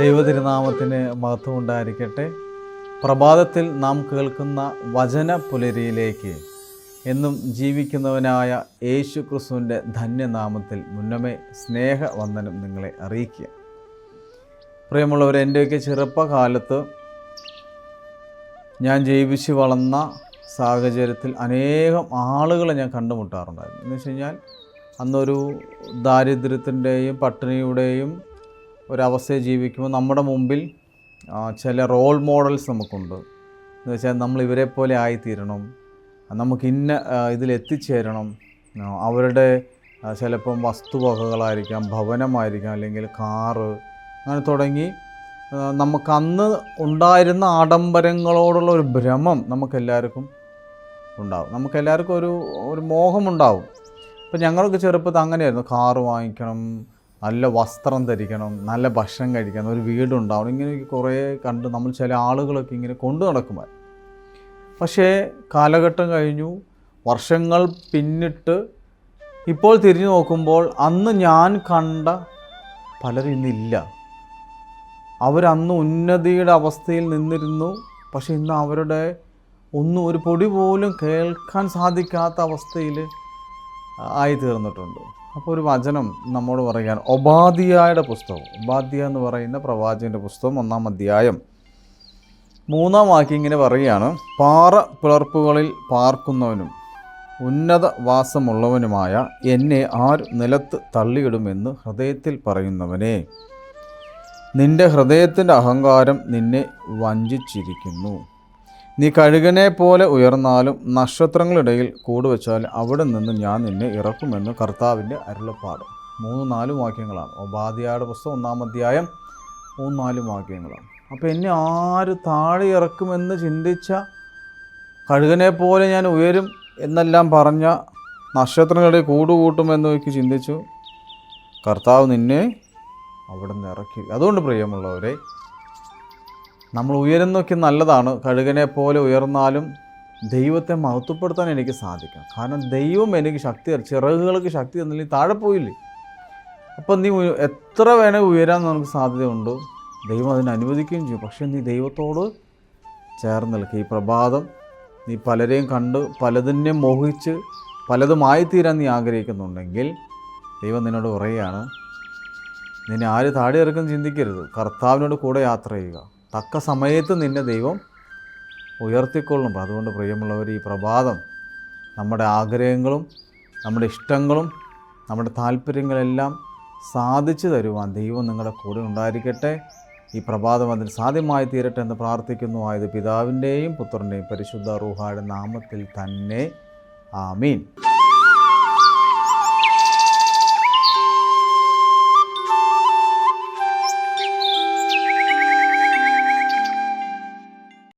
ദൈവതിരുനാമത്തിന് മഹത്വം ഉണ്ടായിരിക്കട്ടെ. പ്രഭാതത്തിൽ നാം കേൾക്കുന്ന വചന പുലരിയിലേക്ക് എന്നും ജീവിക്കുന്നവനായ യേശു ക്രിസ്തുവിൻ്റെ ധന്യനാമത്തിൽ മുന്നമേ സ്നേഹവന്ദനം നിങ്ങളെ അറിയിക്കുക. പ്രിയമുള്ളവർ, എൻ്റെയൊക്കെ ചെറുപ്പകാലത്ത് ഞാൻ ജീവിച്ച് വളർന്ന സാഹചര്യത്തിൽ അനേകം ആളുകളെ ഞാൻ കണ്ടുമുട്ടാറുണ്ടായിരുന്നു. എന്ന് വെച്ച് കഴിഞ്ഞാൽ അന്നൊരു ദാരിദ്ര്യത്തിൻ്റെയും പട്ടിണിയുടെയും ഒരവസ്ഥയിൽ ജീവിക്കുമ്പോൾ നമ്മുടെ മുമ്പിൽ ചില റോൾ മോഡൽസ് നമുക്കുണ്ട്. എന്ന് വെച്ചാൽ നമ്മൾ ഇവരെ പോലെ ആയിത്തീരണം, നമുക്ക് ഇതിലെത്തിച്ചേരണം. അവരുടെ ചിലപ്പം വസ്തുവകകളായിരിക്കാം, ഭവനമായിരിക്കാം, അല്ലെങ്കിൽ കാറ്, അങ്ങനെ തുടങ്ങി നമുക്കന്ന് ഉണ്ടായിരുന്ന ആഡംബരങ്ങളോടുള്ള ഒരു ഭ്രമം നമുക്കെല്ലാവർക്കും ഉണ്ടാവും. നമുക്കെല്ലാവർക്കും ഒരു മോഹമുണ്ടാവും. ഇപ്പം ഞങ്ങൾക്ക് ചെറുപ്പത്തിൽ അങ്ങനെയായിരുന്നു. കാറ് വാങ്ങിക്കണം, നല്ല വസ്ത്രം ധരിക്കണം, നല്ല ഭക്ഷണം കഴിക്കണം, ഒരു വീടുണ്ടാവണം. ഇങ്ങനെ കുറേ കണ്ട് നമ്മൾ ചില ആളുകളൊക്കെ ഇങ്ങനെ കൊണ്ടു നടക്കുമ്പോൾ, പക്ഷേ കാലഘട്ടം കഴിഞ്ഞു, വർഷങ്ങൾ പിന്നിട്ട് ഇപ്പോൾ തിരിഞ്ഞു നോക്കുമ്പോൾ അന്ന് ഞാൻ കണ്ട പലരും ഇന്നില്ല. അവരന്ന് ഉന്നതിയുടെ അവസ്ഥയിൽ നിന്നിരുന്നു, പക്ഷേ ഇന്ന് അവരുടെ ഒരു പൊടി പോലും കേൾക്കാൻ സാധിക്കാത്ത അവസ്ഥയിൽ ആയിത്തീർന്നിട്ടുണ്ട്. അപ്പോൾ ഒരു വചനം നമ്മോട് പറയുകയാണ്. ഒബാദ്യായുടെ പുസ്തകം, ഒബാദ്യ എന്ന് പറയുന്ന പ്രവാചകൻ്റെ പുസ്തകം 1-ാം അധ്യായം 3-ാം വാക്യം ഇങ്ങനെ പറയുകയാണ്. പാറ പിളർപ്പുകളിൽ പാർക്കുന്നവനും ഉന്നത വാസമുള്ളവനുമായ എന്നെ ആര് നിലത്ത് തള്ളിയിടുമെന്ന് ഹൃദയത്തിൽ പറയുന്നവനെ, നിന്റെ ഹൃദയത്തിൻ്റെ അഹങ്കാരം നിന്നെ വഞ്ചിച്ചിരിക്കുന്നു. നീ കഴുകനെ പോലെ ഉയർന്നാലും നക്ഷത്രങ്ങളിടയിൽ കൂടുവച്ചാൽ അവിടെ നിന്ന് ഞാൻ നിന്നെ ഇറക്കുമെന്ന് കർത്താവിൻ്റെ അരുളപ്പാട്. 3-4 വാക്യങ്ങളാണ്. ഒബാദ്യയുടെ പുസ്തകം 1-ാം അധ്യായം 3-4 വാക്യങ്ങളാണ്. അപ്പോൾ എന്നെ ആര് താഴെ ഇറക്കുമെന്ന് ചിന്തിച്ച, കഴുകനെ പോലെ ഞാൻ ഉയരും എന്നെല്ലാം പറഞ്ഞ, നക്ഷത്രങ്ങളുടെ കൂടുകൂട്ടുമെന്നൊക്കെ ചിന്തിച്ചു, കർത്താവ് നിന്നെ അവിടെ നിന്ന് ഇറക്കി. അതുകൊണ്ട് പ്രിയമുള്ളവരെ, നമ്മൾ ഉയരുന്നൊക്കെ നല്ലതാണ്. കഴുകനെ പോലെ ഉയർന്നാലും ദൈവത്തെ മഹത്വപ്പെടുത്താൻ എനിക്ക് സാധിക്കണം. കാരണം ദൈവം എനിക്ക് ശക്തി, ചിറകുകൾക്ക് ശക്തി തന്നില്ലെങ്കിൽ താഴെ പോയില്ലേ. അപ്പം നീ എത്ര വേണേൽ ഉയരാൻ നമുക്ക് സാധ്യതയുണ്ട്. ദൈവം അതിന് അനുവദിക്കുകയും ചെയ്യും. പക്ഷേ നീ ദൈവത്തോട് ചേർന്ന് നിൽക്കുക. ഈ പ്രഭാതം നീ പലരെയും കണ്ട് പലതിനെ മോഹിച്ച് പലതുമായിത്തീരാൻ നീ ആഗ്രഹിക്കുന്നുണ്ടെങ്കിൽ ദൈവം നിന്നോട് പറയുകയാണ്, നിന്നെ ആര് താഴെ ഇറക്കും ചിന്തിക്കരുത്. കർത്താവിനോട് കൂടെ യാത്ര ചെയ്യുക. തക്ക സമയത്ത് നിന്നെ ദൈവം ഉയർത്തിക്കൊള്ളും. അതുകൊണ്ട് പ്രിയമുള്ളവർ, ഈ പ്രഭാതം നമ്മുടെ ആഗ്രഹങ്ങളും നമ്മുടെ ഇഷ്ടങ്ങളും നമ്മുടെ താല്പര്യങ്ങളെല്ലാം സാധിച്ചു തരുവാൻ ദൈവം നിങ്ങളുടെ കൂടെ ഉണ്ടായിരിക്കട്ടെ. ഈ പ്രഭാതം അതിന് സാധ്യമായി തീരട്ടെ എന്ന് പ്രാർത്ഥിക്കുന്നു. ആയത് പിതാവിൻ്റെയും പുത്രൻ്റെയും പരിശുദ്ധ റൂഹായുടെ നാമത്തിൽ തന്നെ. ആമീൻ.